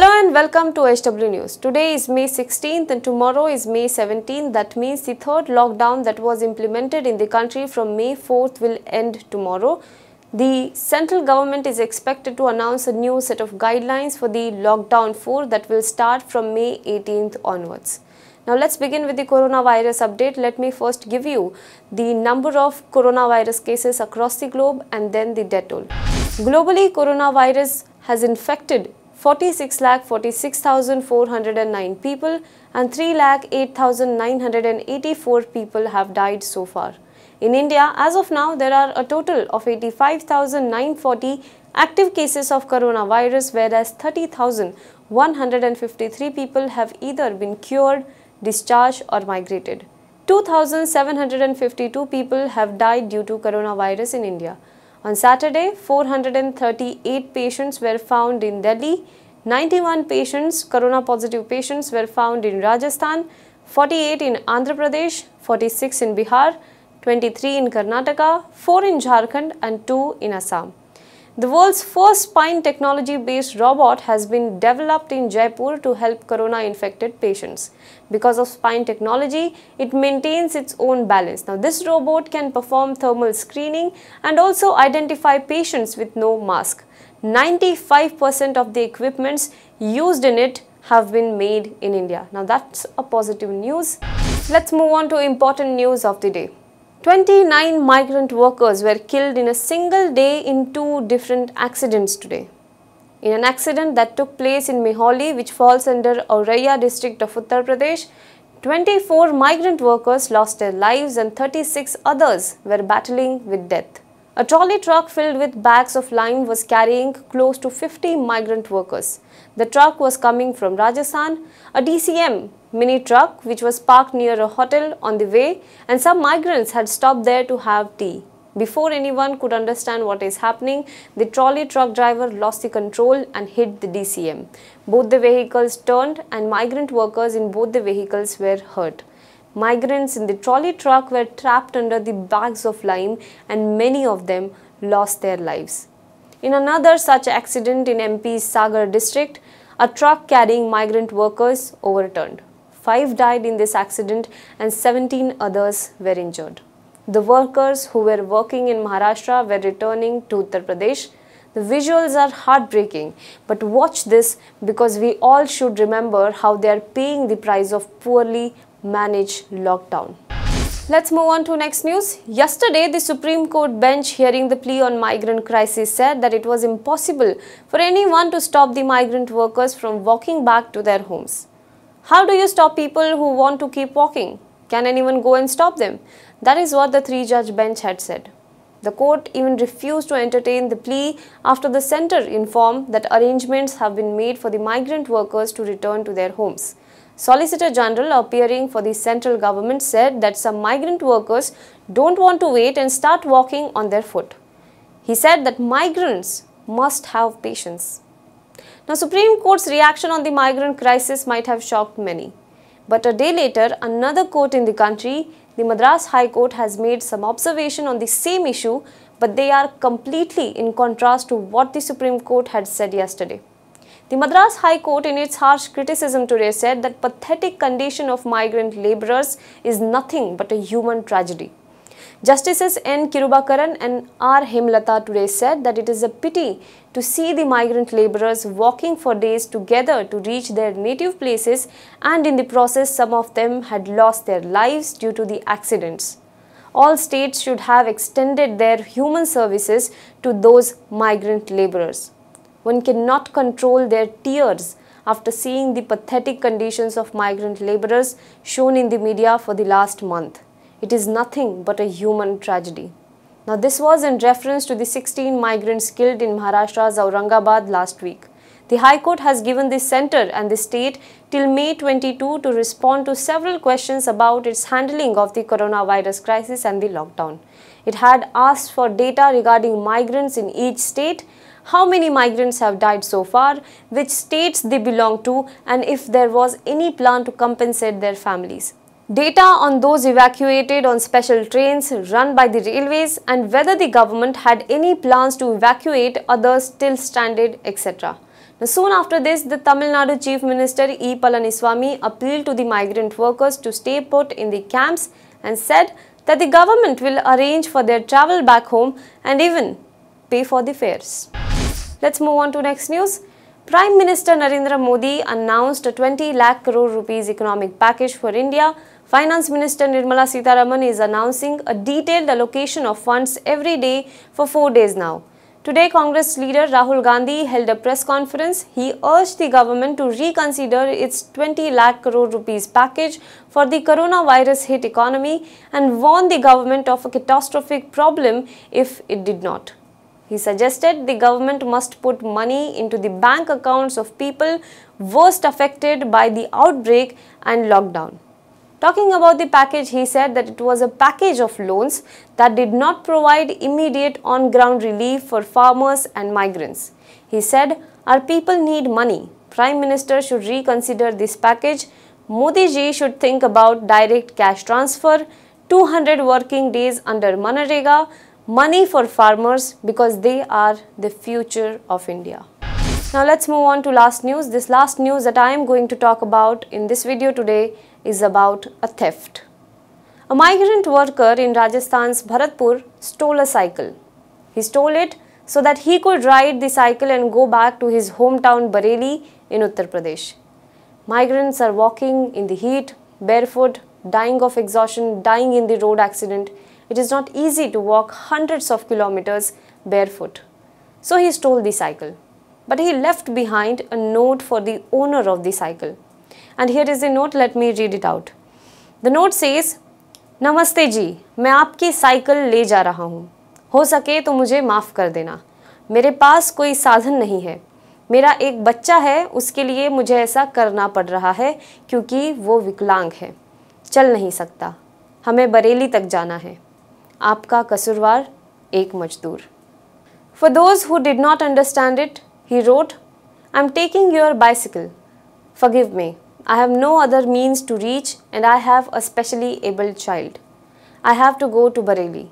Hello and welcome to HW News. Today is May 16th and tomorrow is May 17th. That means the third lockdown that was implemented in the country from May 4th will end tomorrow. The central government is expected to announce a new set of guidelines for the lockdown 4 that will start from May 18th onwards. Now let's begin with the coronavirus update. Let me first give you the number of coronavirus cases across the globe and then the death toll. Globally, coronavirus has infected 46,46,409 people and 3,08,984 people have died so far. In India, as of now, there are a total of 85,940 active cases of coronavirus, whereas 30,153 people have either been cured, discharged or migrated. 2,752 people have died due to coronavirus in India. On Saturday, 438 patients were found in Delhi, 91 corona-positive patients were found in Rajasthan, 48 in Andhra Pradesh, 46 in Bihar, 23 in Karnataka, 4 in Jharkhand and 2 in Assam. The world's first spine technology-based robot has been developed in Jaipur to help corona-infected patients. Because of spine technology, it maintains its own balance. Now, this robot can perform thermal screening and also identify patients with no mask. 95% of the equipments used in it have been made in India. Now, that's a positive news. Let's move on to important news of the day. 29 migrant workers were killed in a single day in 2 different accidents today. In an accident that took place in Meholi, which falls under Auraiya district of Uttar Pradesh, 24 migrant workers lost their lives and 36 others were battling with death. A trolley truck filled with bags of lime was carrying close to 50 migrant workers. The truck was coming from Rajasthan. A DCM mini truck which was parked near a hotel on the way, and some migrants had stopped there to have tea. Before anyone could understand what is happening, the trolley truck driver lost the control and hit the DCM. Both the vehicles turned and migrant workers in both the vehicles were hurt. Migrants in the trolley truck were trapped under the bags of lime and many of them lost their lives. In another such accident in MP's Sagar district, a truck carrying migrant workers overturned. 5 died in this accident and 17 others were injured. The workers who were working in Maharashtra were returning to Uttar Pradesh. The visuals are heartbreaking, but watch this because we all should remember how they are paying the price of poorly managed lockdown. Let's move on to next news. Yesterday, the Supreme Court bench hearing the plea on migrant crisis said that it was impossible for anyone to stop the migrant workers from walking back to their homes. How do you stop people who want to keep walking? Can anyone go and stop them? That is what the 3-judge bench had said. The court even refused to entertain the plea after the centre informed that arrangements have been made for the migrant workers to return to their homes. Solicitor General appearing for the central government said that some migrant workers don't want to wait and start walking on their foot. He said that migrants must have patience. Now, Supreme Court's reaction on the migrant crisis might have shocked many. But a day later, another court in the country, the Madras High Court, has made some observation on the same issue, but they are completely in contrast to what the Supreme Court had said yesterday. The Madras High Court, in its harsh criticism today, said that pathetic condition of migrant labourers is nothing but a human tragedy. Justices N. Kirubakaran and R. Hemlata today said that it is a pity to see the migrant labourers walking for days together to reach their native places, and in the process some of them had lost their lives due to the accidents. All states should have extended their human services to those migrant labourers. One cannot control their tears after seeing the pathetic conditions of migrant labourers shown in the media for the last month. It is nothing but a human tragedy. Now, this was in reference to the 16 migrants killed in Maharashtra's Aurangabad last week. The High Court has given the centre and the state till May 22 to respond to several questions about its handling of the coronavirus crisis and the lockdown. It had asked for data regarding migrants in each state, how many migrants have died so far, which states they belong to, and if there was any plan to compensate their families. Data on those evacuated on special trains run by the railways and whether the government had any plans to evacuate others still stranded, etc. Now, soon after this, the Tamil Nadu Chief Minister E. Palaniswamy appealed to the migrant workers to stay put in the camps and said that the government will arrange for their travel back home and even pay for the fares. Let's move on to next news. Prime Minister Narendra Modi announced a 20 lakh crore rupees economic package for India. Finance Minister Nirmala Sitharaman is announcing a detailed allocation of funds every day for 4 days now. Today, Congress leader Rahul Gandhi held a press conference. He urged the government to reconsider its 20 lakh crore rupees package for the coronavirus hit economy and warned the government of a catastrophic problem if it did not. He suggested the government must put money into the bank accounts of people worst affected by the outbreak and lockdown. Talking about the package, he said that it was a package of loans that did not provide immediate on-ground relief for farmers and migrants. He said, "Our people need money. Prime Minister should reconsider this package. Modi ji should think about direct cash transfer, 200 working days under Manrega, money for farmers because they are the future of India." Now let's move on to last news. This last news that I am going to talk about in this video today is about a theft. A migrant worker in Rajasthan's Bharatpur stole a cycle. He stole it so that he could ride the cycle and go back to his hometown Bareilly in Uttar Pradesh. Migrants are walking in the heat, barefoot, dying of exhaustion, dying in the road accident. It is not easy to walk hundreds of kilometers barefoot. So he stole the cycle. But he left behind a note for the owner of the cycle. And here is the note, let me read it out. The note says, "नमस्ते जी, मैं आपकी cycle ले जा रहा हूँ। हो सके तो मुझे माफ़ कर देना। मेरे पास कोई साधन नहीं है। मेरा एक बच्चा है, उसके लिए मुझे ऐसा करना पड़ रहा है क्योंकि वो विकलांग है, चल नहीं सकता। हमें बरेली तक जाना है। आपका कसूरवार, एक मजदूर." For those who did not understand it, he wrote, "I'm taking your bicycle. Forgive me. I have no other means to reach and I have a specially abled child. I have to go to Bareilly.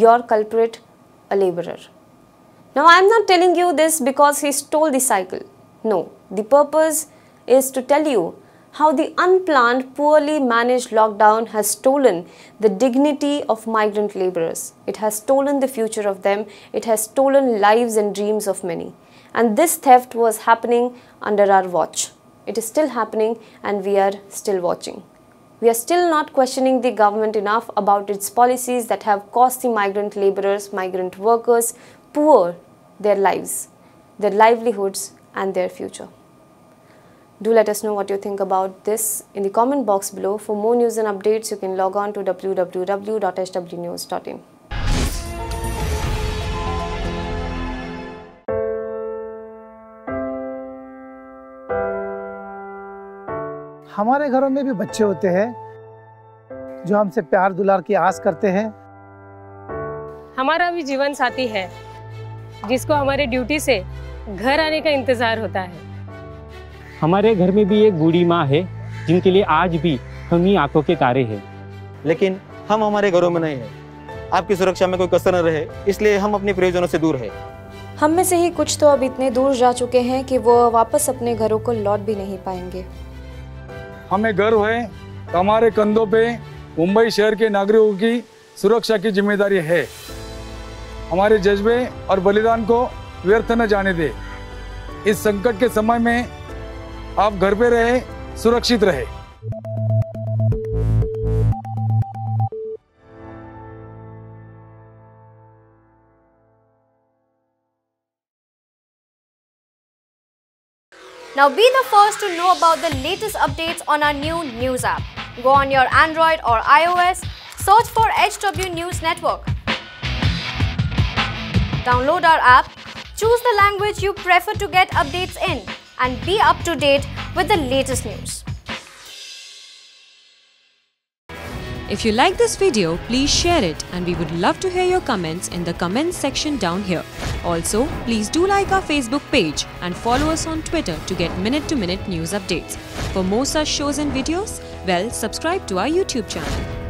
Your culprit, a laborer." Now I am not telling you this because he stole the cycle. No, the purpose is to tell you how the unplanned, poorly managed lockdown has stolen the dignity of migrant laborers. It has stolen the future of them. It has stolen lives and dreams of many. And this theft was happening under our watch. It is still happening and we are still watching. We are still not questioning the government enough about its policies that have cost the migrant laborers, migrant workers, poor their lives, their livelihoods and their future. Do let us know what you think about this in the comment box below. For more news and updates, you can log on to www.hwnews.in. हमारे घरों में भी बच्चे होते हैं जो हमसे प्यार दुलार की आस करते हैं। हमारा भी जीवन साथी है जिसको हमारे ड्यूटी से घर आने का इंतजार होता है। हमारे घर में भी एक बूढ़ी माँ है जिनके लिए आज भी हम ही आंखों के तारे हैं। लेकिन हम हमारे घरों में नहीं हैं। आपकी सुरक्षा में कोई कसर न रहे, इसलिए हम अपने प्रियजनों से दूर हैं। हम में से ही कुछ तो अब इतने दूर जा चुके हैं कि वो वापस अपने घरों को लौट भी नहीं पाएंगे। हमें गर्व है कि हमारे कंधों पे मुंबई शहर के नागरिकों की सुरक्षा की जिम्मेदारी है। हमारे जज्बे और बलिदान को व्यर्थ न जाने दे। इस संकट के समय में आप घर पे रहे, सुरक्षित रहे। Now be the first to know about the latest updates on our new news app. Go on your Android or iOS, search for HW News Network. Download our app, choose the language you prefer to get updates in, and be up to date with the latest news. If you like this video, please share it and we would love to hear your comments in the comments section down here. Also, please do like our Facebook page and follow us on Twitter to get minute-to-minute news updates. For more such shows and videos, well, subscribe to our YouTube channel.